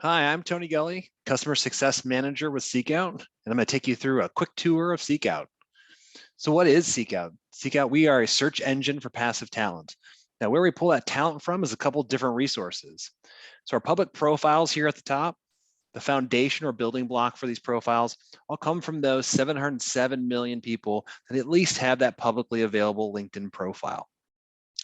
Hi, I'm Tony Gelly, Customer Success Manager with SeekOut, and I'm going to take you through a quick tour of SeekOut. So what is SeekOut? SeekOut, we are a search engine for passive talent. Now, where we pull that talent from is a couple different resources. So our public profiles here at the top, the foundation or building block for these profiles, all come from those 707 million people that at least have that publicly available LinkedIn profile.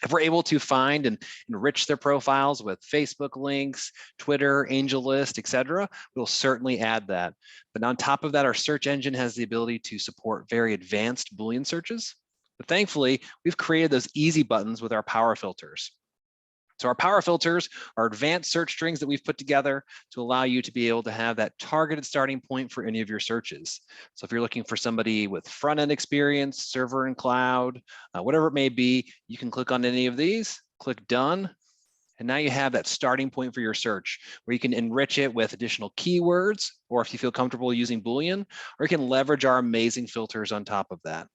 If we're able to find and enrich their profiles with Facebook links, Twitter, AngelList, etc., we'll certainly add that. But on top of that, our search engine has the ability to support very advanced Boolean searches. But thankfully, we've created those easy buttons with our power filters. So our power filters are advanced search strings that we've put together to allow you to be able to have that targeted starting point for any of your searches. So if you're looking for somebody with front-end experience, server and cloud, whatever it may be, you can click on any of these, click done, and now you have that starting point for your search where you can enrich it with additional keywords, or if you feel comfortable using Boolean, or you can leverage our amazing filters on top of that.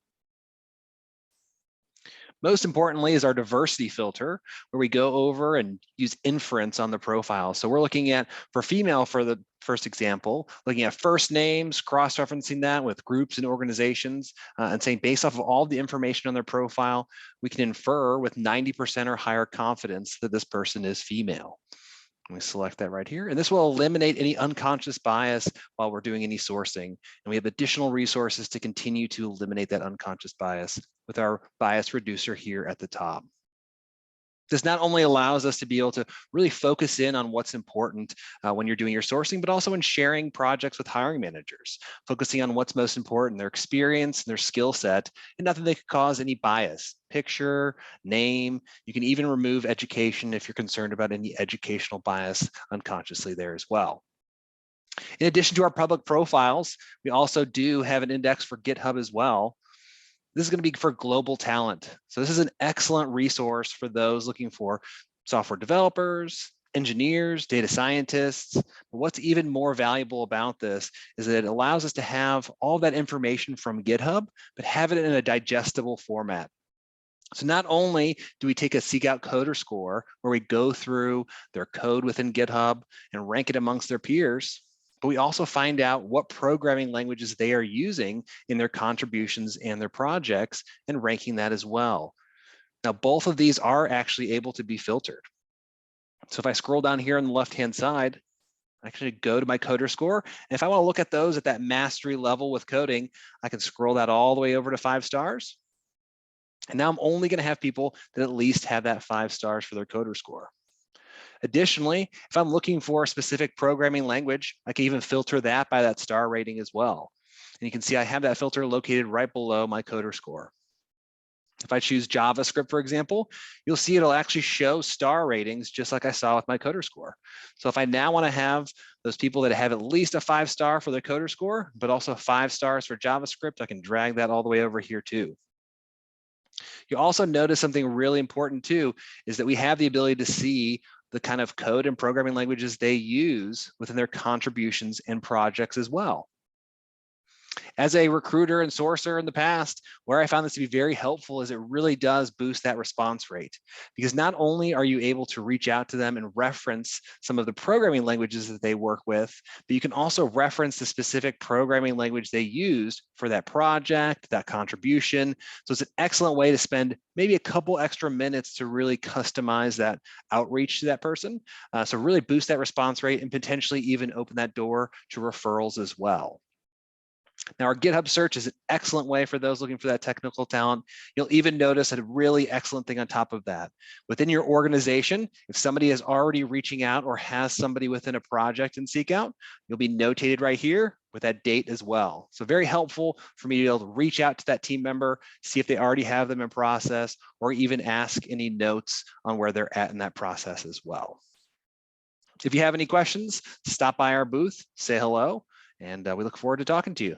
Most importantly is our diversity filter, where we go over and use inference on the profile. So we're looking at, for female, for the first example, looking at first names, cross-referencing that with groups and organizations, and saying based off of all the information on their profile, we can infer with 90% or higher confidence that this person is female. We select that right here, and this will eliminate any unconscious bias while we're doing any sourcing. And we have additional resources to continue to eliminate that unconscious bias with our bias reducer here at the top. This not only allows us to be able to really focus in on what's important when you're doing your sourcing, but also in sharing projects with hiring managers, focusing on what's most important, their experience, and their skill set, and nothing that could cause any bias. Picture, name, you can even remove education if you're concerned about any educational bias unconsciously there as well. In addition to our public profiles, we also do have an index for GitHub as well. This is going to be for global talent. So this is an excellent resource for those looking for software developers, engineers, data scientists. But what's even more valuable about this is that it allows us to have all that information from GitHub, but have it in a digestible format. So not only do we take a SeekOut coder score where we go through their code within GitHub and rank it amongst their peers, but we also find out what programming languages they are using in their contributions and their projects and ranking that as well. Now, both of these are actually able to be filtered. So if I scroll down here on the left-hand side, I actually go to my coder score. And if I want to look at those at that mastery level with coding, I can scroll that all the way over to 5 stars. And now I'm only going to have people that at least have that 5 stars for their coder score. Additionally, if I'm looking for a specific programming language, I can even filter that by that star rating as well. And you can see I have that filter located right below my coder score. If I choose JavaScript, for example, you'll see it'll actually show star ratings just like I saw with my coder score. So if I now want to have those people that have at least a 5 star for their coder score, but also 5 stars for JavaScript, I can drag that all the way over here too. You'll also notice something really important too, is that we have the ability to see the kind of code and programming languages they use within their contributions and projects as well. As a recruiter and sourcer in the past, where I found this to be very helpful is it really does boost that response rate, because not only are you able to reach out to them and reference some of the programming languages that they work with, but you can also reference the specific programming language they used for that project, that contribution. So it's an excellent way to spend maybe a couple extra minutes to really customize that outreach to that person. So really boost that response rate and potentially even open that door to referrals as well. Now, our GitHub search is an excellent way for those looking for that technical talent. You'll even notice a really excellent thing on top of that. Within your organization, if somebody is already reaching out or has somebody within a project in SeekOut, you'll be notated right here with that date as well. So very helpful for me to be able to reach out to that team member, see if they already have them in process, or even ask any notes on where they're at in that process as well. If you have any questions, stop by our booth, say hello, and we look forward to talking to you.